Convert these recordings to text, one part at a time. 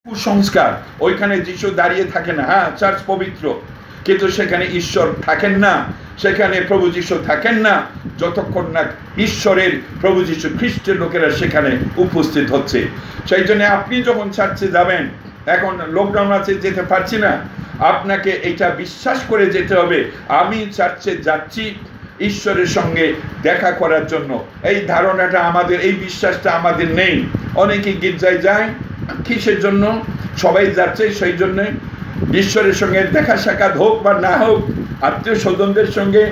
কুসংস্কার, ওইখানে যিশু দাঁড়িয়ে থাকে না। হ্যাঁ, চার্চ পবিত্র, কিন্তু সেখানে ঈশ্বর থাকেন না, সেখানে প্রভু যিশু থাকেন না যতক্ষণ না ঈশ্বরের প্রভু যিশু খ্রিস্টের লোকেরা সেখানে উপস্থিত হচ্ছে। সেই জন্য আপনি যখন চার্চে যাবেন, এখন লকডাউন আছে, যেতে পারছি না, আপনাকে এটা বিশ্বাস করে যেতে হবে, আমি চার্চে যাচ্ছি ঈশ্বরের সঙ্গে দেখা করার জন্য। এই ধারণাটা আমাদের, এই বিশ্বাসটা আমাদের নেই। অনেকে গির্জায় যায় কিসের জন্য? সবাই যাচ্ছে সেই জন্যে ঈশ্বরের সঙ্গে দেখা সাক্ষাৎ হোক বা না হোক, আত্মীয় স্বজনদের সঙ্গে,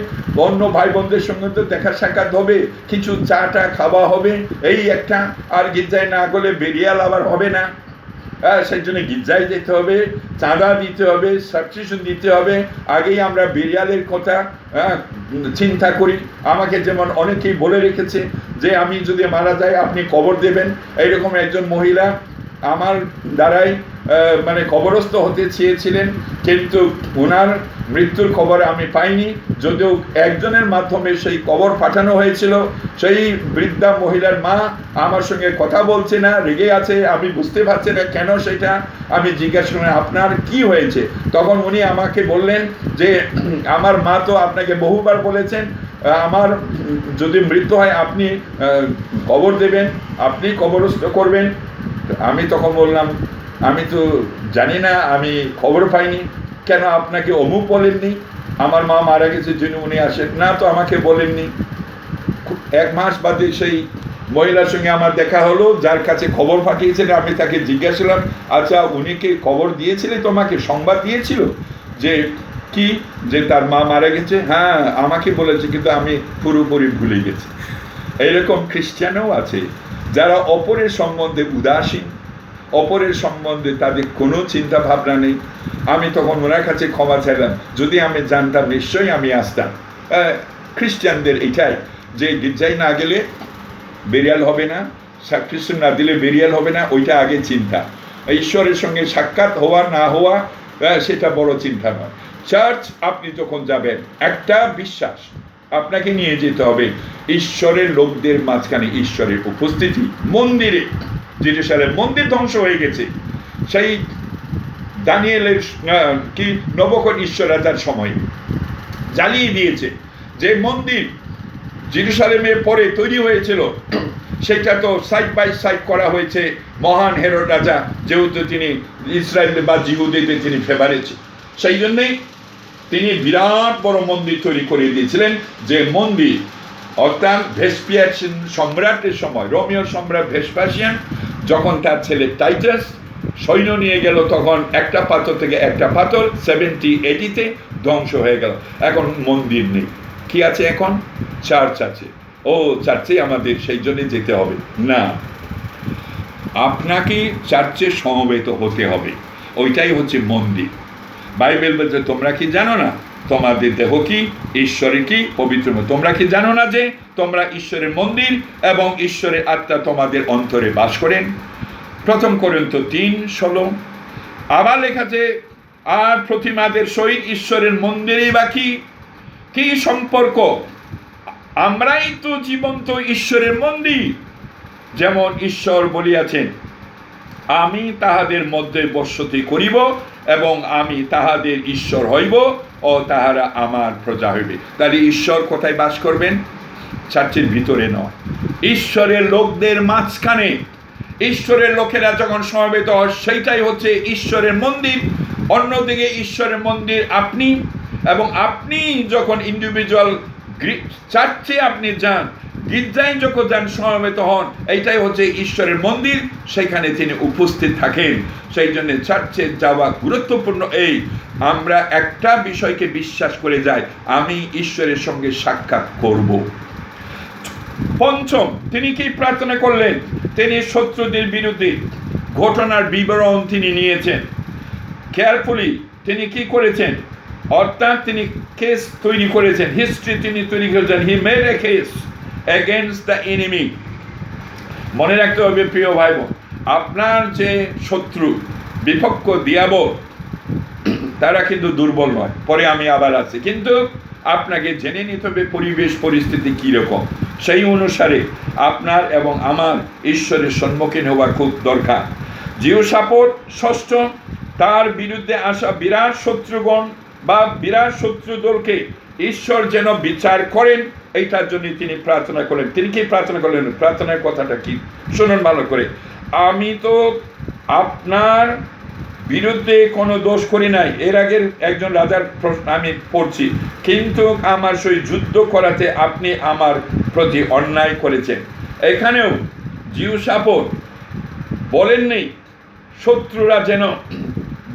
অন্য ভাই বোনদের সঙ্গে তো দেখা সাক্ষাৎ হবে, কিছু চা টা খাওয়া হবে, এই একটা। আর গির্জায় না গেলে বেরিয়াল আবার হবে না। সেই জন্য গির্জায় যেতে হবে, চাঁদা দিতে হবে, সাবস্ক্রিপশন দিতে হবে। আগেই আমরা বেরিয়ালের কথা চিন্তা করি। আমাকে যেমন অনেকেই বলে রেখেছে যে আমি যদি মারা যাই আপনি কবর দেবেন। এইরকম একজন মহিলা আমার দ্বারাই মানে কবরস্থ হতে চেয়েছিলেন, কিন্তু ওনার মৃত্যুর খবর আমি পাইনি, যদিও একজনের মাধ্যমে সেই কবর পাঠানো হয়েছিল। সেই বৃদ্ধা মহিলার মা আমার সঙ্গে কথা বলছে না, রেগে আছে, আমি বুঝতে পারছি না কেন। সেটা আমি জিজ্ঞাসা করি আপনার কি হয়েছে? তখন উনি আমাকে বললেন যে আমার মা তো আপনাকে বহুবার বলেছেন আমার যদি মৃত্যু হয় আপনি কবর দেবেন, আপনি কবরস্থ করবেন। আমি তখন বললাম আমি তো জানি না, আমি খবর পাইনি, কেন আপনাকে অমুক বলেননি? আমার মা মারা গেছে যিনি উনি আসেন না, তো আমাকে বলেননি। 1 মাস বাদে সেই মহিলার সঙ্গে আমার দেখা হলো, যার কাছে খবর পাঠিয়েছিলেন। আমি তাকে জিজ্ঞাসা করলাম আচ্ছা উনি কি খবর দিয়েছিলেন, তোমাকে সংবাদ দিয়েছিল যে কি, যে তার মা মারা গেছে? হ্যাঁ আমাকে বলেছে, কিন্তু আমি পুরোপুরি ভুলে গেছি। এইরকম খ্রিস্টানও আছে যারা অপরের সম্বন্ধে উদাসীন, অপরের সম্বন্ধে তাদের কোনো চিন্তা ভাবনা নেই। আমি তখন ওনার কাছে ক্ষমা চাইলাম, যদি আমি জানতাম নিশ্চয়ই আমি আসতাম। খ্রিস্টানদের এটাই যে গির্জায় না গেলে বেরিয়াল হবে না, সাবস্ক্রিপশন না দিলে বেরিয়াল হবে না, ওইটা আগে চিন্তা। ঈশ্বরের সঙ্গে সাক্ষাৎ হওয়া না হওয়া সেটা বড় চিন্তা নয়। চার্চ আপনি যখন যাবেন, একটা বিশ্বাস আপনাকে নিয়ে যেতে হবে ঈশ্বরের লোকদের মাঝখানে ঈশ্বরের উপস্থিতি। মন্দিরে, জেরুজালেম মন্দির ধ্বংস হয়ে গেছে, সেই দানিয়েলের কি নবুকদ্নেছর রাজার সময় জ্বালিয়ে দিয়েছে। যে মন্দির জেরুজালেমের পরে তৈরি হয়েছিল সেটা তো সাইড বাই সাইড করা হয়েছে মহান হেরোদ রাজা, যেহেতু তিনি ইসরায়েল বা জিহুদীদের তিনি ফেভারিট, সেই জন্যেই তিনি বিরাট বড় মন্দির তৈরি করে দিয়েছিলেন। যে মন্দির অর্থাৎ ভেসপিয়ান সম্রাটের সময়, রোমীয় সম্রাট ভেসপাসিয়ান যখন তার ছেলে টাইটাস সৈন্য নিয়ে গেল, তখন একটা পাথর থেকে একটা পাথর 70-80-তে ধ্বংস হয়ে গেল। এখন মন্দির নেই, কি আছে এখন? চার্চ আছে। ও চার্চে আমাদের সেই জন্য যেতে হবে না, আপনাকে চার্চে সমবেত হতে হবে, ওইটাই হচ্ছে মন্দির। বাইবেল বলছে তোমরা কি জানো না তোমাদের দেহ কি ঈশ্বরের কি পবিত্র? তোমরা কি জানো না যে তোমরা ঈশ্বরের মন্দির এবং ঈশ্বরের আত্মা তোমাদের অন্তরে বাস করেন? 1 কোরিন্থী 3:16। আবার লেখা আছে আর প্রতিমাদের সহিত ঈশ্বরের মন্দিরেই বা কি সম্পর্ক? আমরাই তো জীবন্ত ঈশ্বরের মন্দির। যেমন ঈশ্বর বলিয়াছেন আমি তাহাদের মধ্যে বসতি করিব এবং আমি তাহাদের ঈশ্বর হইব ও তাহারা আমার প্রজা হইবে। তাহলে ঈশ্বর কোথায় বাস করবেন? চার্চের ভিতরে নয়, ঈশ্বরের লোকদের মাঝখানে। ঈশ্বরের লোকেরা যখন সমবেত হয় সেইটাই হচ্ছে ঈশ্বরের মন্দির। অন্যদিকে ঈশ্বরের মন্দির আপনি, এবং আপনি যখন ইন্ডিভিজুয়াল চার্চে আপনি যান, গির্জায় যখন যান, সমবেত হন, এইটাই হচ্ছে ঈশ্বরের মন্দির, সেখানে তিনি উপস্থিত থাকেন। সেই জন্য চার্চে যাওয়া গুরুত্বপূর্ণ। এই আমরা একটা বিষয়কে বিশ্বাস করে যাই, আমি ঈশ্বরের সঙ্গে সাক্ষাৎ করব। 5, তিনি কি প্রার্থনা করলেন? তিনি শত্রুদের বিরুদ্ধে ঘটনার বিবরণ তিনি নিয়েছেন কেয়ারফুলি। তিনি কি করেছেন? অর্থাৎ তিনি কেস তৈরি করেছেন, হিস্ট্রি তিনি তৈরি করেছেন। He made a case against the enemy. মনে রাখতে হবে প্রিয় ভাই বোন, আপনার যে শত্রু বিপক্ষ দিয়াবল, তারা কিন্তু দুর্বল নয়। পরে আমি আবার আছি, কিন্তু আপনাকে জেনে নিতে হবে পরিবেশ পরিস্থিতি কীরকম, সেই অনুসারে আপনার এবং আমার ঈশ্বরের সম্মুখীন হওয়া খুব দরকার। জিহোশাফাত ষষ্ঠ, তার বিরুদ্ধে আসা বিরাট শত্রুগণ বা বিরাট শত্রু দলকে ঈশ্বর যেন বিচার করেন, এইটার জন্য তিনি প্রার্থনা করলেন। তিনি কি প্রার্থনা করলেন? প্রার্থনার কথাটা কি শুনুন ভালো করে। আমি তো আপনার বিরুদ্ধে কোনো দোষ করি নাই। এর আগের একজন রাজার প্রশ্ন আমি পড়ছি, কিন্তু আমার সেই যুদ্ধ করাতে আপনি আমার প্রতি অন্যায় করেছেন। এখানেও জিহোশাফাত বলেননি শত্রুরা যেন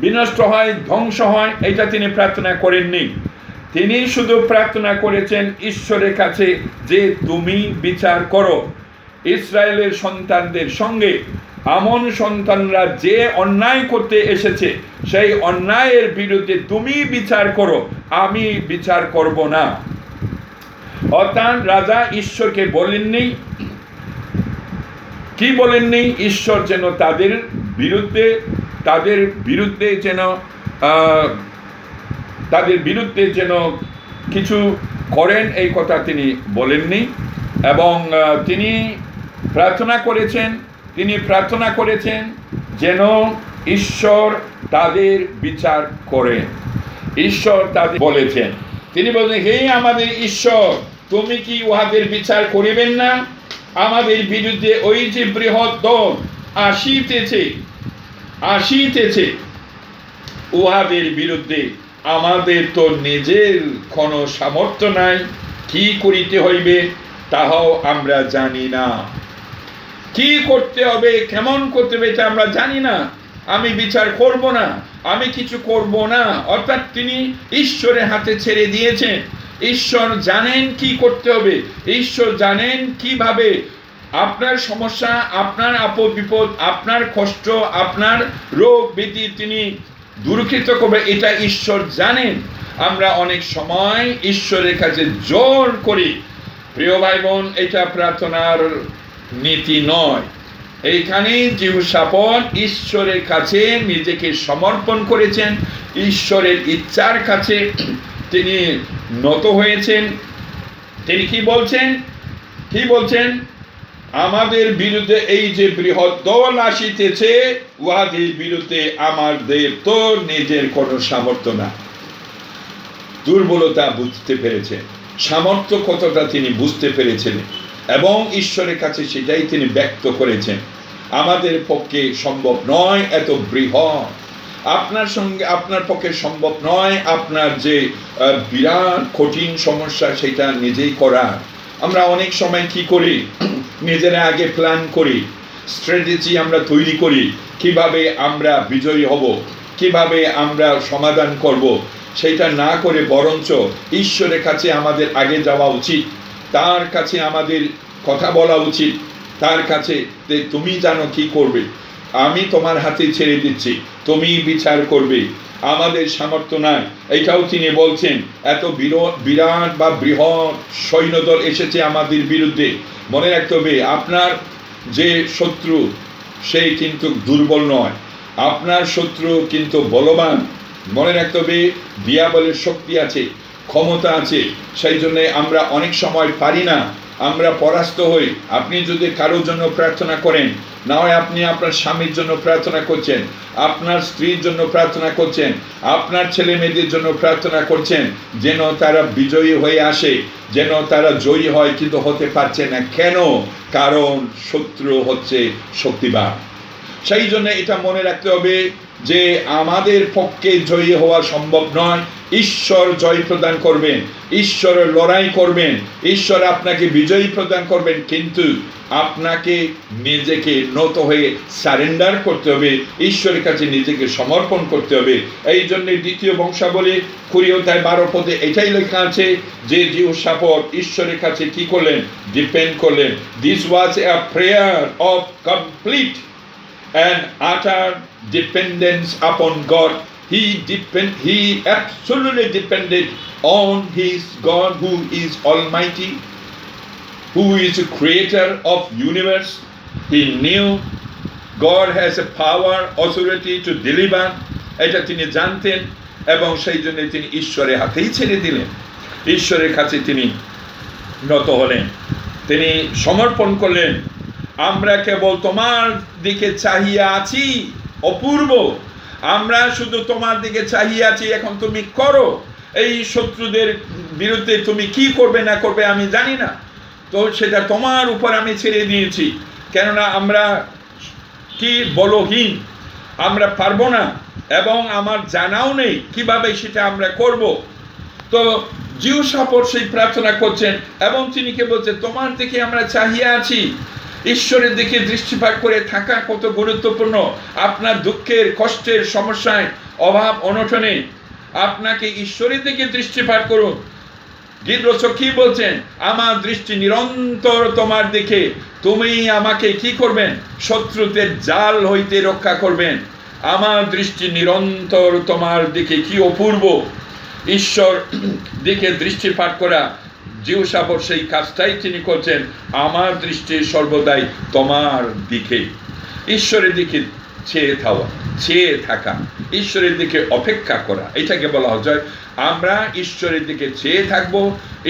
বিনষ্ট হয়, ধ্বংস হয়, এটা তিনি প্রার্থনা করেননি। তিনি শুধু প্রার্থনা করেছেন ঈশ্বরের কাছে যে তুমি বিচার করো ইসরায়েলের সন্তানদের সঙ্গে। আমন সন্তানরা যে অন্যায় করতে এসেছে সেই অন্যায়ের বিরুদ্ধে তুমি বিচার করো, আমি বিচার করব না। অর্থাৎ রাজা ঈশ্বরকে বলেননি, কি বলেননি? ঈশ্বর যেন তাদের বিরুদ্ধে যেন কিছু করেন, এই কথা তিনি বলেননি। এবং তিনি প্রার্থনা করেছেন যেন ঈশ্বর তাদের বিচার করেন। ঈশ্বর তাদের বলেছেন, তিনি বলেন, হে আমাদের ঈশ্বর, তুমি কি উহাদের বিচার করিবেন না? আমাদের বিরুদ্ধে ওই যে বৃহৎ দল আসিতেছে উহাদের বিরুদ্ধে আমাদের তো নিজের কোনো সামর্থ্য নাই, কি করিতে হইবে তাহাও আমরা জানি না। কি করতে হবে, কেমন করতে হবে এটা আমরা জানি না। আমি বিচার করব না, আমি কিছু করব না। অর্থাৎ তিনি ঈশ্বরের হাতে ছেড়ে দিয়েছেন। ঈশ্বর জানেন কি করতে হবে, ঈশ্বর জানেন কিভাবে আপনার সমস্যা, আপনার আপদ বিপদ, আপনার কষ্ট, আপনার রোগ ব্যাধি তিনি দূরীকৃত করবে, এটা ঈশ্বর জানেন। আমরা অনেক সময় ঈশ্বরের কাছে জোর করি। প্রিয় ভাই বোন, এটা প্রার্থনার নীতি নয়। এইখানে জিহোশাফাত ঈশ্বরের কাছে নিজেকে সমর্পণ করেছেন, ঈশ্বরের ইচ্ছার কাছে তিনি নত হয়েছেন। তিনি কি বলছেন? আমাদের বিরুদ্ধে এই যে বৃহৎ দল আসিতেছে উহাদের বিরুদ্ধে আমাদের তো নিজের কোনো সামর্থ্য না। দুর্বলতা বুঝতে পেরেছেন, সামর্থ্য কতটা তিনি বুঝতে পেরেছেন এবং ঈশ্বরের কাছে সেটাই তিনি ব্যক্ত করেছেন। আমাদের পক্ষে সম্ভব নয় এত বৃহৎ, আপনার পক্ষে সম্ভব নয় আপনার যে বিরাট কঠিন সমস্যা সেটা নিজেই করা। আমরা অনেক সময় কি করি, নিজেরা আগে প্ল্যান করি, স্ট্র্যাটেজি আমরা তৈরি করি, কিভাবে আমরা বিজয়ী হব, কিভাবে আমরা সমাধান করব। সেটা না করে বরঞ্চ ঈশ্বরের কাছে আমাদের আগে যাওয়া উচিত, তার কাছে আমাদের কথা বলা উচিত, তার কাছে যে তুমি জানো কি করবে, আমি তোমার হাতে ছেড়ে দিচ্ছি, তুমি বিচার করবে, আমাদের সামর্থ্য নাই। এটাও তিনি বলছেন, এত বিরাট বা বৃহৎ সৈন্যদল এসেছে আমাদের বিরুদ্ধে। মনে রাখতে হবে, আপনার যে শত্রু সে কিন্তু দুর্বল নয়, আপনার শত্রু কিন্তু বলবান। মনে রাখতে হবে, দিয়াবলের শক্তি আছে, ক্ষমতা আছে, সেই জন্য আমরা অনেক সময় পারি না, আমরা পরাস্ত হই। আপনি যদি কারোর জন্য প্রার্থনা করেন, না হয় আপনি আপনার স্বামীর জন্য প্রার্থনা করছেন, আপনার স্ত্রীর জন্য প্রার্থনা করছেন, আপনার ছেলে মেয়েদের জন্য প্রার্থনা করছেন যেন তারা বিজয়ী হয়ে আসে, যেন তারা জয়ী হয়, কিন্তু হতে পারছে না। কেন? কারণ শত্রু হচ্ছে শক্তিবান। সেই জন্য এটা মনে রাখতে হবে যে আমাদের পক্ষে জয়ী হওয়া সম্ভব নয়। ঈশ্বর জয় প্রদান করবেন, ঈশ্বর লড়াই করবেন, ঈশ্বর আপনাকে বিজয়ী প্রদান করবেন, কিন্তু আপনাকে নিজেকে নত হয়ে সারেন্ডার করতে হবে, ঈশ্বরের কাছে নিজেকে সমর্পণ করতে হবে। এই জন্য দ্বিতীয় বংশাবলী 20:12 এটাই লেখা আছে যে জিহোশাফাত ঈশ্বরের কাছে কি করলেন? ডিপেন্ড করলেন। This was a prayer of complete and utter dependence upon God. He absolutely depended on his God, who is almighty, who is the creator of universe. He knew God has a power, authority to deliver. এটা তিনি জানতেন এবং সেই জন্য তিনি ঈশ্বরের হাতেই ছেড়ে দিলেন, ঈশ্বরের কাছে তিনি নত হলেন, তিনি সমর্পণ করলেন। আমরা কেবল তোমার দিকে চাহিয়া আছি, অপূর্ব। আমরা শুধু তোমার দিকে চাহিয়া আছি, এখন তুমি করো। এই শত্রুদের বিরুদ্ধে তুমি কি করবে না করবে আমি জানি না, তো সেটা তোমার উপর আমি ছেড়ে দিয়েছি, কেননা আমরা কি বলহীন, আমরা পারবো না, এবং আমার জানাও নেই কিভাবে সেটা আমরা করব। তো জিহোশাফাত সেই প্রার্থনা করছেন, এবং তিনি কে বলছেন তোমার দিকে আমরা চাহিয়া আছি। ঈশ্বরের দিকে দৃষ্টিপাত করে থাকা কত গুরুত্বপূর্ণ। আপনার দুঃখের, কষ্টের, সমস্যায়, অভাব অনটনে আপনাকে ঈশ্বরের দিকে দৃষ্টিপাত করুন। গীত রচক কি বলছেন? আমার দৃষ্টি নিরন্তর তোমার দিকে, তুমি আমাকে কি করবেন? শত্রুদের জাল হইতে রক্ষা করবেন। আমার দৃষ্টি নিরন্তর তোমার দিকে, কি অপূর্ব। ঈশ্বর দিকে দৃষ্টিপাত করা, জিহোশাফাত সেই কাজটাই তিনি করছেন। আমার দৃষ্টি সর্বদাই তোমার দিকে, ঈশ্বরের দিকে চেয়ে থাকা, ঈশ্বরের দিকে অপেক্ষা করা, এটাকে বলা হয় আমরা ঈশ্বরের দিকে চেয়ে থাকবো,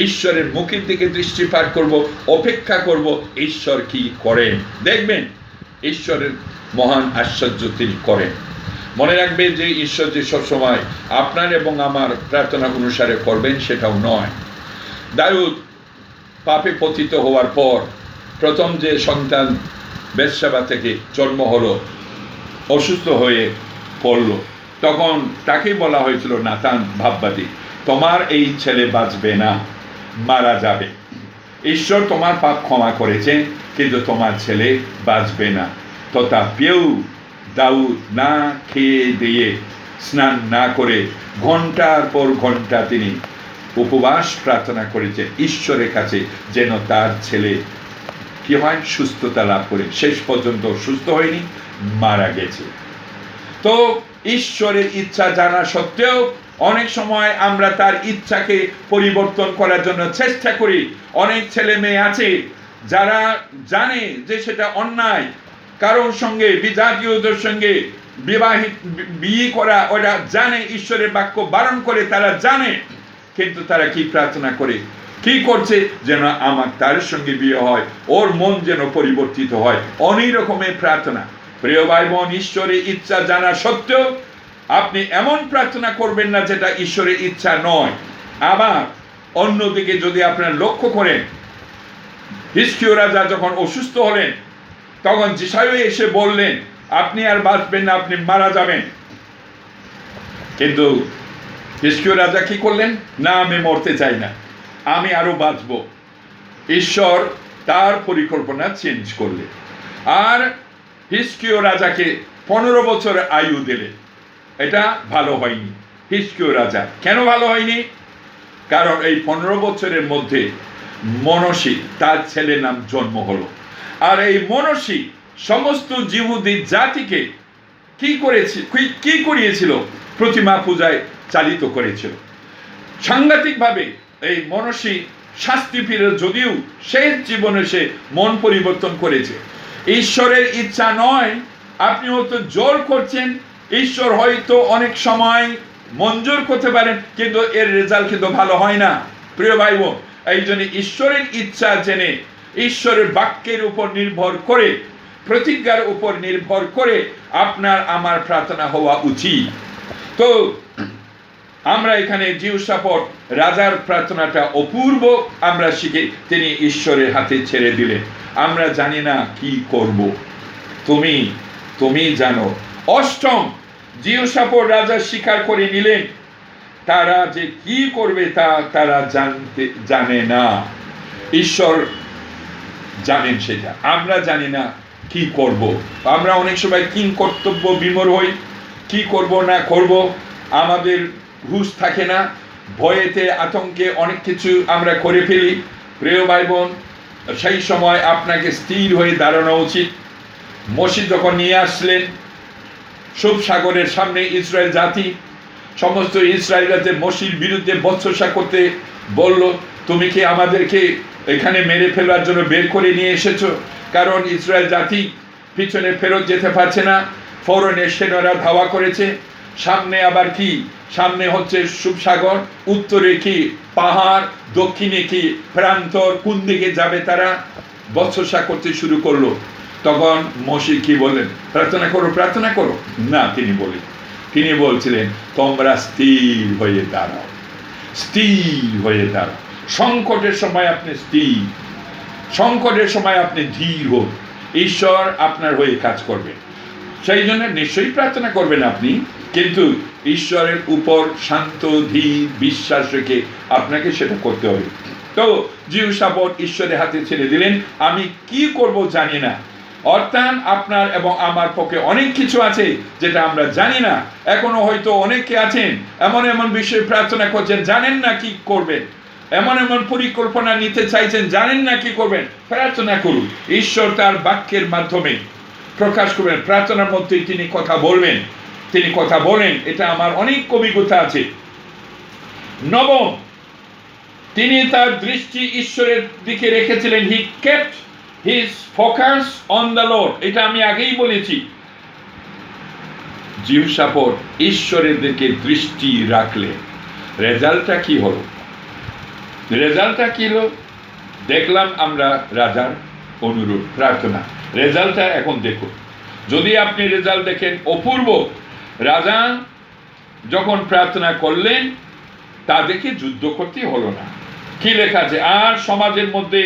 ঈশ্বরের মুখের দিকে দৃষ্টিপাত করব, অপেক্ষা করব ঈশ্বর কি করেন। দেখবেন ঈশ্বরের মহান আশ্চর্য তিনি করেন। মনে রাখবেন যে ঈশ্বর যে সবসময় আপনার এবং আমার প্রার্থনা অনুসারে করবেন সেটাও নয়। দাউদ পাপে পতিত হওয়ার পর প্রথম যে সন্তান বেথশেবা থেকে জন্ম হলো, অসুস্থ হয়ে পড়ল, তখন তাকে বলা হয়েছিল নাতান ভাববাদী, তোমার এই ছেলে বাঁচবে না, মারা যাবে। ঈশ্বর তোমার পাপ ক্ষমা করেছেন, কিন্তু তোমার ছেলে বাঁচবে না। তথাপিও দাউদ না খেয়ে দিয়ে, স্নান না করে ঘন্টার পর ঘন্টা তিনি উপবাস প্রার্থনা করেছেন ঈশ্বরের কাছে, যেন তার ছেলে কি হয়, সুস্থতা লাভ করে। শেষ পর্যন্ত সুস্থ হয়নি, মারা গেছে। তো ঈশ্বরের ইচ্ছা জানা সত্ত্বেও অনেক সময় আমরা তার ইচ্ছাকে পরিবর্তন করার জন্য চেষ্টা করি। অনেক ছেলে মেয়ে আছে যারা জানে যে সেটা অন্যায়, কারোর সঙ্গে, বিজাতীয়দের সঙ্গে বিয়ে করা, ওরা জানে, ঈশ্বরের বাক্য বারণ করে, তারা জানে, কিন্তু তারা কি প্রার্থনা করে, কি করছে, যেন আমার তার সঙ্গে বিয়ে হয়, ওর মন যেন পরিবর্তিত হয়। অনেক রকমের প্রার্থনা। প্রিয় ভাই বোন, ঈশ্বরের ইচ্ছা জানা সত্ত্বেও আপনি এমন প্রার্থনা করবেন না যেটা ঈশ্বরের ইচ্ছা নয়। আবার অন্যদিকে যদি আপনারা লক্ষ্য করেন, হিজকিয়া রাজা যখন অসুস্থ হলেন, তখন যিশায়া এসে বললেন আপনি আর বাঁচবেন না, আপনি মারা যাবেন। কিন্তু হিজকিয়া রাজা কি করলেন? না, আমি মরতে চাই না, আমি আরো বাঁচব। ঈশ্বর তার পরিকল্পনা চেঞ্জ করলেন, আর হিজকিয়া রাজাকে 15 বছর আয়ু দিলেন। এটা ভালো হয়নি হিজকিয়া রাজা। কেন ভালো হয়নি? কারণ এই 15 বছরের মধ্যে মনসী তার ছেলের নাম জন্ম হলো, আর এই মনসী সমস্ত জিহুদি জাতিকে কি করিয়েছিল? প্রতিমা পূজায় চালিত করেছিল। সাংঘাতিকভাবে এই মনসী শাস্তি ফিরে, যদিও শেষ জীবনে সে মন পরিবর্তন করেছে। ঈশ্বরের ইচ্ছা নয়, আপনি হয়তো জোর করছেন, ঈশ্বর হয়তো অনেক সময় মঞ্জুর করতে পারেন, কিন্তু এর রেজাল্ট কিন্তু ভালো হয় না। প্রিয় ভাই বোন, এই জন্য ঈশ্বরের ইচ্ছা জেনে, ঈশ্বরের বাক্যের উপর নির্ভর করে, প্রতিজ্ঞার উপর নির্ভর করে আপনার আমার প্রার্থনা হওয়া উচিত। তো আমরা এখানে জিহোশাফাত রাজার প্রার্থনাটা অপূর্ব আমরা শিখে, তিনি ঈশ্বরের হাতে ছেড়ে দিলেন। আমরা জানি না কি করব, তুমি জানো। অষ্টম, জিহোশাফাত রাজা স্বীকার করে নিলেন তারা যে কি করবে তা তারা জানে না, ঈশ্বর জানেন সেটা। আমরা জানি না কি করব। আমরা অনেক সময় কিং কর্তব্য বিমূঢ় হই, কি করব না করব, আমাদের হুঁশ থাকে না, ভয়েতে আতঙ্কে অনেক কিছু আমরা করে ফেলি। প্রিয় ভাই বোন, সেই সময় আপনাকে স্থির হয়ে দাঁড়ানো উচিত। মোশে যখন নিয়ে আসলেন সুব সাগরের সামনে ইসরায়েল জাতি, সমস্ত ইসরায়েলতে মোশির বিরুদ্ধে বচসা করতে বলল, তুমি কি আমাদেরকে এখানে মেরে ফেলার জন্য বের করে নিয়ে এসেছো? কারণ ইসরায়েল জাতি পিছনে ফেরত যেতে পারছে না, ফরনের সেনারা ধাওয়া করেছে। সামনে আবার কি? সামনে হচ্ছে সুব সাগর, উত্তরে কি পাহাড়, দক্ষিণে কি প্রান্তর, কোন দিকে যাবে তারা? বচসা করতে শুরু করলো, তখন মোশে কি বললেন? প্রার্থনা করো, প্রার্থনা করো না। তিনি বলছিলেন তোমরা স্থির হয়ে দাঁড়াও, স্থির হয়ে দাঁড়াও। সংকটের সময় আপনি স্থির, সংকটের সময় আপনি ধীর হন, ঈশ্বর আপনার হয়ে কাজ করবে। সেই জন্য নিশ্চয়ই প্রার্থনা করবেন আপনি, কিন্তু ঈশ্বরের উপর শান্ত ধীর বিশ্বাস রেখে আপনাকে সেটা করতে হবে। তো জিহোশাফাত ঈশ্বরের হাতে ছেড়ে দিলেন, আমি কি করব জানি না। অর্থাৎ আপনার এবং আমার পক্ষে অনেক কিছু আছে যেটা আমরা জানি না। এখনো হয়তো অনেকে আছেন এমন এমন বিষয়ে প্রার্থনা করছেন, জানেন না কি করবেন, এমন এমন পরিকল্পনা নিতে চাইছেন, জানেন না কি করবেন। প্রার্থনা করুন, ঈশ্বর তার বাক্যের মাধ্যমে প্রকাশ করবেন। প্রার্থনার মধ্যে তিনি কথা বলবেন, তিনি কথা বলেন, এটা আমার অনেক অভিজ্ঞতা আছে। নবম, তিনি তার দৃষ্টি ঈশ্বরের দিকে রেখেছিলেন। হি kept his focus on the Lord. এটা আমি আগেই বলেছি। জিহোশাফাত ঈশ্বরের দিকে দৃষ্টি রাখলেন। রেজাল্টটা কি হলো? রেজাল্টটা কি হলো? দেখলাম আমরা রাজার অনুরোধ, প্রার্থনা। রেজাল্টটা এখন দেখুন। যদি আপনি রেজাল্ট দেখেন অপূর্ব। রাজা যখন প্রার্থনা করলেন, তাদেরকে যুদ্ধ করতে হলো না। কি লেখা আছে? আর সমাজের মধ্যে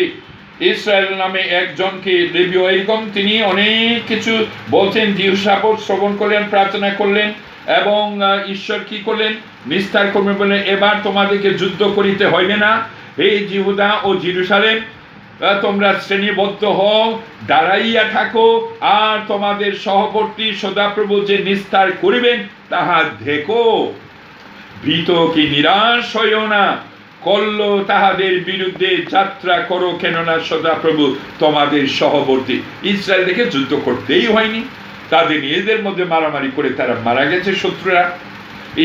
ইসরায়েল নামে একজনকে লেবীয়, এরকম তিনি অনেক কিছু বলছেন। জিহোশাফাত শ্রবণ করলেন, প্রার্থনা করলেন, এবং ঈশ্বর কি করলেন? নিস্তার করবেন বললেন, এবার তোমাদেরকে যুদ্ধ করিতে হইবে না। এই জিহুদা ও জেরুজালেম, তোমরা শ্রেণীবদ্ধ হও, দাঁড়াইয়া থাকো, আর তোমাদের সহবর্তী সদাপ্রভু যে নিস্তার করিবেন তাহা দেখো। ভীত কি নিরাশ হইও না, কল্ল তাহাদের বিরুদ্ধে যাত্রা করো, কেননা সদাপ্রভু তোমাদের সহবর্তী। ইসরায়েল দেখে যুদ্ধ করতেই হয়নি, তাদের নিজেদের মধ্যে মারামারি করে তারা মারা গেছে শত্রুরা।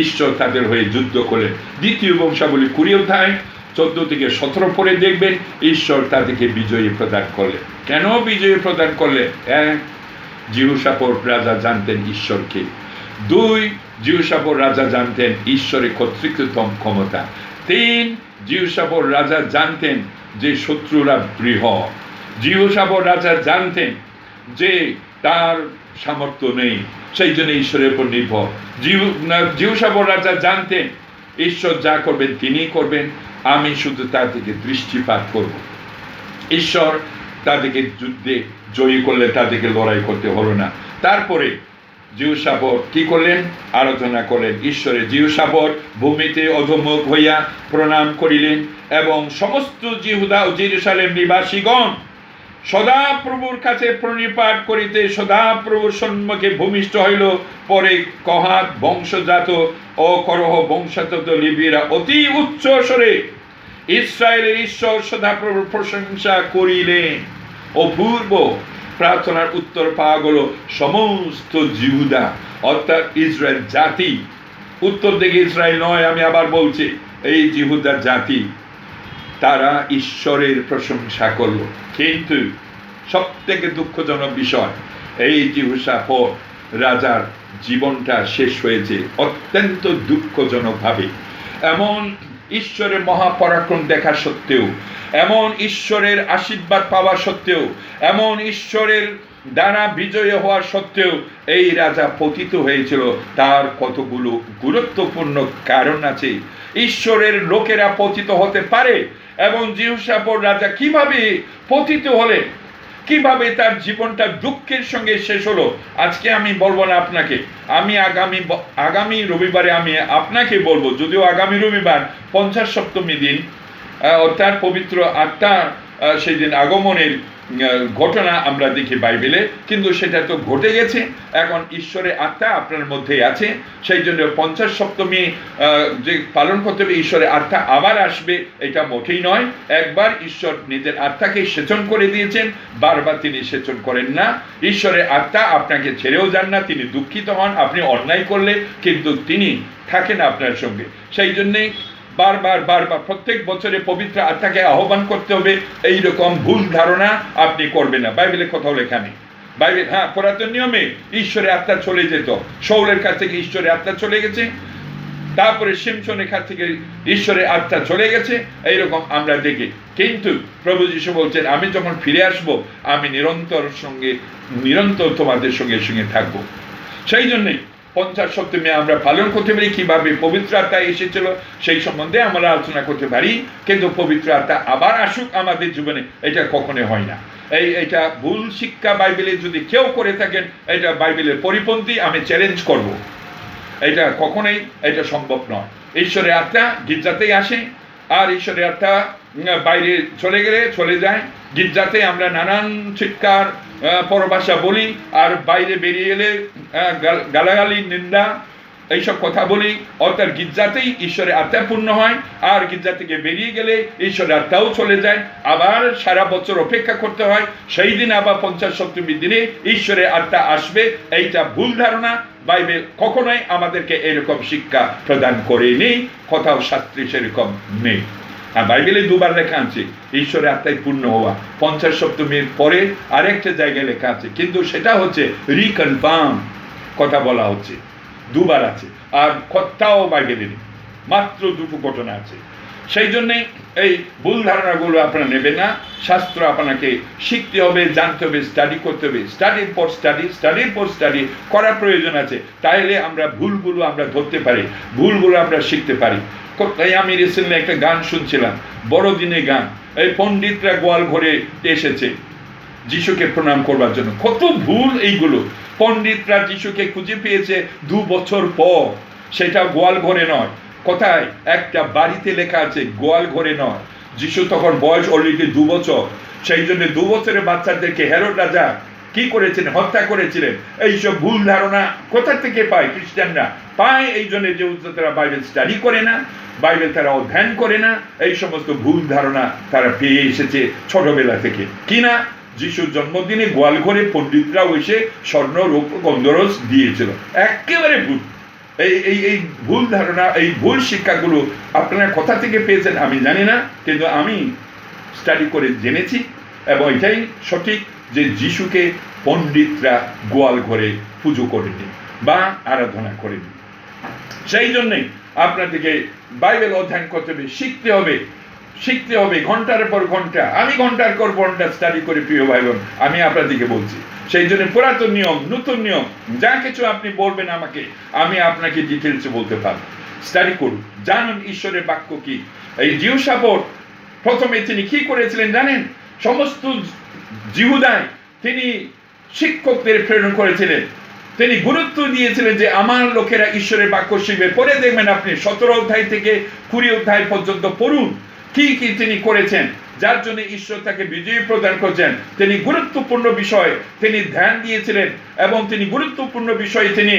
ঈশ্বর তাদের হয়ে যুদ্ধ করলেন। দ্বিতীয় বংশাবলী 20-14 পরে দেখবেন ঈশ্বর তাদেরকে বিজয়ী প্রদান করলেন। কেন বিজয়ী প্রদান করলেন? জিহোশাফাত রাজা জানতেন ঈশ্বরকে। 2, জিহোশাফাত রাজা জানতেন ঈশ্বরের কর্তৃত্বতম ক্ষমতা। 3, জিহোশাফাত রাজা জানতেন যে শত্রুরা বৃহৎ। জিহোশাফাত রাজা জানতেন যে তার সামর্থ্য নেই, সেই জন্য ঈশ্বরের উপর নির্ভর। জিহোশাফাত রাজা জানতেন ঈশ্বর যা করবেন তিনি করবেন, আমি শুধু তার দিকে দৃষ্টিপাত করব। ঈশ্বর তাদেরকে যুদ্ধে জয়ী করলে তাদেরকে লড়াই করতে হলো না। তারপরে জিহোশাফাত কি করলেন? আরাধনা করলেন ঈশ্বরের। জিহোশাফাত ভূমিতে অধোমুখ হইয়া প্রণাম করিলেন, এবং সমস্ত জিহুদা ও জেরুজালেম নিবাসীগণ সদাপ্রভুর কাছে প্রণিপাত করিতে সদাপ্রভুর সম্মুখে ভূমিষ্ঠ হইল। পরে কহাত বংশজাত ও করহ বংশজাত লেবীরা অতি উচ্চ স্বরে ইসরায়েলের ঈশ্বর সদাপ্রভুর প্রশংসা করিলেন। অপূর্ব প্রার্থনার উত্তর পাওয়া গেল। সমস্ত জিহুদা অর্থাৎ ইসরায়েল জাতি, উত্তর দিকে ইসরায়েল নয়, আমি আবার বলছি, এই জিহুদা জাতি তারা ঈশ্বরের প্রশংসা করল। কিন্তু সব থেকে দুঃখজনক বিষয়, এই জিহোশাফাত রাজার জীবনটা শেষ হয়েছে অত্যন্ত দুঃখজনকভাবে। এমন ঈশ্বরের মহাপরাক্রম দেখা সত্ত্বেও, এমন ঈশ্বরের আশীর্বাদ পাওয়া সত্ত্বেও, এমন ঈশ্বরের দ্বারা বিজয় হওয়ার সত্ত্বেও এই রাজা পতিত হয়েছিল। তার কতগুলো গুরুত্বপূর্ণ কারণ আছে। ঈশ্বরের লোকেরা পতিত হতে পারে, এবং জিহোশাফাত রাজা কিভাবে পতিত হলেন, কিভাবে তার জীবনটা দুঃখের সঙ্গে শেষ হলো, আজকে আমি বলবো না আপনাকে। আমি আগামী রবিবারে আমি আপনাকে বলবো, যদিও আগামী রবিবার 50 সপ্তমী দিন, অর্থাৎ পবিত্র আত্মা সেই দিন আগমনের ঘটনা আমরা দেখি বাইবেলে, কিন্তু সেটা তো ঘটে গেছে। এখন ঈশ্বরের আত্মা আপনার মধ্যে আছে, সেই জন্য 50 সপ্তমী যে পালন করতে হবে, ঈশ্বরের আত্মা আবার আসবে এটা মোটেই নয়। একবার ঈশ্বর নিজের আত্মাকে সেচন করে দিয়েছেন, বারবার তিনি সেচন করেন না। ঈশ্বরের আত্মা আপনাকে ছেড়েও যান না, তিনি দুঃখিত হন আপনি অন্যায় করলে, কিন্তু তিনি থাকেন আপনার সঙ্গে। সেই জন্যে বারবার প্রত্যেক বছরে পবিত্র আত্মাকে আহ্বান করতে হবে। এইরকম ভুল ধারণা আপনি করবেন না। বাইবেলের কথাও লেখা নেই। বাইবেল, পুরাতন নিয়মে ঈশ্বরের আত্মা চলে যেত, শাউলের কাছ থেকে ঈশ্বরের আত্মা চলে গেছে, তারপরে সিমসনের কাছ থেকে ঈশ্বরের আত্মা চলে গেছে, এইরকম আমরা দেখি। কিন্তু প্রভু যীশু বলছেন, আমি যখন ফিরে আসব, আমি নিরন্তর তোমাদের সঙ্গে সঙ্গে থাকবো। সেই জন্যই 50 সপ্তমী আমরা পালন করতে পারি। কিভাবে পবিত্র আত্মা এসেছিল সেই সম্বন্ধে আমরা আলোচনা করতে পারি, কিন্তু পবিত্র আত্মা আবার আসুক আমাদের জীবনে, এটা কখনো হয় না। এটা ভুল শিক্ষা বাইবেলে যদি কেউ করে থাকেন, এটা বাইবেলের পরিপন্থী, আমি চ্যালেঞ্জ করব। এটা কখনোই এটা সম্ভব নয়। ঈশ্বরের আত্মা গির্জাতেই আসে, আর ঈশ্বরের আত্মা বাইরে চলে গেলে চলে যায়। গির্জাতে আমরা নানান চিৎকার পরভাষা বলি, আর বাইরে বেরিয়ে এলে গালাগালি, নিন্দা, এইসব কথা বলি। অর্থাৎ গির্জাতেই ঈশ্বরের আত্মা পূর্ণ হয়, আর গির্জা থেকে বেরিয়ে গেলে ঈশ্বরের আত্মাও চলে যায়। আবার সারা বছর অপেক্ষা করতে হয়, সেই দিন আবার 50 সপ্তমীর দিনে ঈশ্বরের আত্মা আসবে। এইটা ভুল ধারণা। বাইবেল কখনোই আমাদেরকে এরকম শিক্ষা প্রদান করেনি, কোথাও শাস্ত্রে সেরকম নেই। আর বাইবেলে দুবার লেখা আছে ঈশ্বরের আত্মায় পূর্ণ হওয়া। 50 সপ্তমীর পরে আরেকটা জায়গায় লেখা আছে, কিন্তু সেটা হচ্ছে রিকনফার্ম কথা বলা হচ্ছে, দুবার আছে। আর কোথাও বাইবেলে নেই, মাত্র দুটো ঘটনা আছে। সেই জন্যে এই ভুল ধারণাগুলো আপনারা নেবেন না। শাস্ত্র আপনাকে শিখতে হবে, জানতে হবে, স্টাডি করতে হবে। স্টাডির পর স্টাডি করার প্রয়োজন আছে, তাইলে আমরা ভুলগুলো আমরা ধরতে পারি, ভুলগুলো আমরা শিখতে পারি। তাই আমি রিসেন্টলি একটা গান শুনছিলাম, বড়দিনে গান। এই পণ্ডিতরা গোয়াল ঘরে এসেছে যিশুকে প্রণাম করবার জন্য। কত ভুল এইগুলো। পণ্ডিতরা যিশুকে খুঁজে পেয়েছে 2 বছর পর, সেটা গোয়াল ঘরে নয়। কোথায়? একটা বাড়িতে লেখা আছে, গোয়াল ঘরে নয়। যিশু তখন বয়স অলরেডি 2 বছর। সেই জন্য 2 বছরের বাচ্চাদেরকে হেরোদ রাজা কি করেছিলেন? হত্যা করেছিলেন। এইসব ভুল ধারণা কোথা থেকে পায় খ্রিস্টানরা? পায় এই জন্য যে তারা বাইবেল স্টাডি করে না, বাইবেল তারা অধ্যয়ন করে না। এই সমস্ত ভুল ধারণা তারা পেয়ে এসেছে ছোটবেলা থেকে। কিনা যিশুর জন্মদিনে গোয়াল ঘরে পণ্ডিতরাও এসে স্বর্ণ, রৌপ্য, গন্ধরস দিয়েছিল। একেবারে ভুল। এই ভুল ধারণা, এই ভুল শিক্ষাগুলো আপনারা কোথা থেকে পেয়েছেন আমি জানি না, কিন্তু আমি স্টাডি করে জেনেছি, এবং এটাই সঠিক যে যিশুকে পণ্ডিতরা গোয়াল ঘরে পুজো করেনি বা আরাধনা করেনি। সেই জন্যই আপনাদেরকে বাইবেল অধ্যয়ন করতে হবে, শিখতে হবে ঘন্টার পর ঘন্টা। আমি ঘন্টার পর ঘন্টা স্টাডি করে, প্রিয় ভাই বোন, আমি আপনাদেরকে বলছি। সেই জন্য পুরাতন নিয়ম, নতুন নিয়ম, যা কিছু আপনি বলবেন আমাকে, আমি আপনাকে ডিটেলসে বলতে পারব। স্টাডি করুন, জানুন ঈশ্বরের বাক্য কি। এই জিহোশাফাত প্রথমে তিনি কি করেছিলেন জানেন? সমস্ত জিহুদায় তিনি শিক্ষকদের প্রেরণ করেছিলেন। তিনি গুরুত্ব দিয়েছিলেন যে আমার লোকেরা ঈশ্বরের বাক্য শিখবে। পরে দেখবেন আপনি 17 অধ্যায় থেকে 20 অধ্যায় পর্যন্ত পড়ুন কি কি তিনি করেছেন, যার জন্য ঈশ্বর তাকে বিজয় প্রদান করেছেন। তিনি গুরুত্বপূর্ণ বিষয় তিনি ধ্যান দিয়েছিলেন, এবং তিনি গুরুত্বপূর্ণ বিষয় তিনি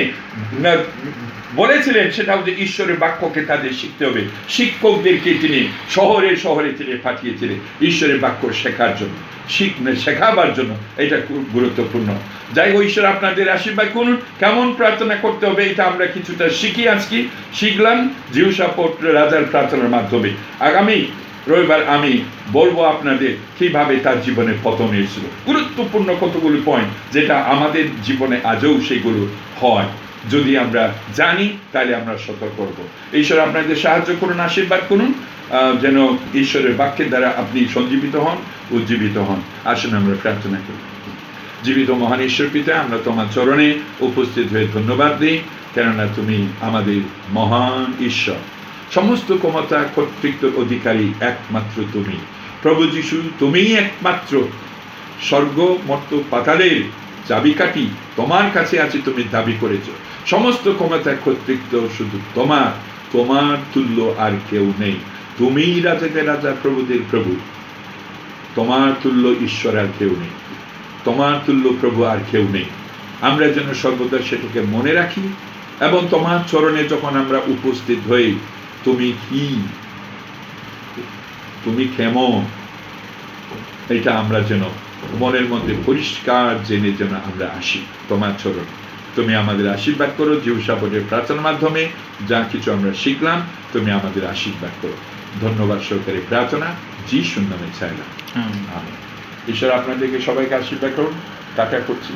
বলেছিলেন, সেটা হচ্ছে ঈশ্বরের বাক্যকে তাদের শিখতে হবে। শিক্ষকদেরকে তিনি শহরে শহরে তিনি পাঠিয়েছিলেন ঈশ্বরের বাক্য শেখার জন্য, শেখাবার জন্য। এটা খুব গুরুত্বপূর্ণ। যাই হোক, ঈশ্বর আপনাদের আশীর্বাদ করুন। কেমন প্রার্থনা করতে হবে এটা আমরা কিছুটা শিখলাম জিহোশাফাত রাজার প্রার্থনার মাধ্যমে। আগামী রবিবার আমি বলবো আপনাদের কিভাবে তার জীবনে পতন এসেছিল। গুরুত্বপূর্ণ কতগুলো পয়েন্ট, যেটা আমাদের জীবনে আজও সেগুলো হয়। যদি আমরা জানি তাহলে আমরা সতর্ক করব। ঈশ্বর আপনাদের সাহায্য করুন, আশীর্বাদ করুন, যেন ঈশ্বরের বাক্যের দ্বারা আপনি সঞ্জীবিত হন, উজ্জীবিত হন। আসুন আমরা প্রার্থনা করি। জীবিত মহান ঈশ্বর পিতা, আমরা তোমার চরণে উপস্থিত হয়ে ধন্যবাদ দিই, কেননা তুমি আমাদের মহান ঈশ্বর। সমস্ত ক্ষমতা, কর্তৃত্বের অধিকারী একমাত্র তুমি। প্রভু যিশু, তুমিই একমাত্র স্বর্গ, মর্ত্য, পাতালের চাবিকাঠি তোমার কাছে আছে, তুমি দাবি করেছ। সমস্ত ক্ষমতা, কর্তৃত্ব শুধু তোমার তুল্য আর কেউ নেই। তুমিই রাজাদের রাজা, প্রভুদের প্রভু। তোমার তুল্য ঈশ্বর আর কেউ নেই, তোমার তুল্য প্রভু আর কেউ নেই। আমরা যেন সর্বদা সেটাকে মনে রাখি, এবং তোমার চরণে যখন আমরা উপস্থিত হই, তুমি কি, তুমি কেমন, এটা আমরা যেন মনের মধ্যে পরিষ্কার জেনে যেন আমরা আসি তোমার চরণে। তুমি আমাদের আশীর্বাদ করো। জিহোশাফাতের প্রার্থনার মাধ্যমে যা কিছু আমরা শিখলাম, তুমি আমাদের আশীর্বাদ করো। ধন্যবাদ সহকারে প্রার্থনা যিশুর নামে চাইলাম, আমেন। ঈশ্বর আপনাদেরকে সবাইকে আশীর্বাদ করুন। টাটা করছি।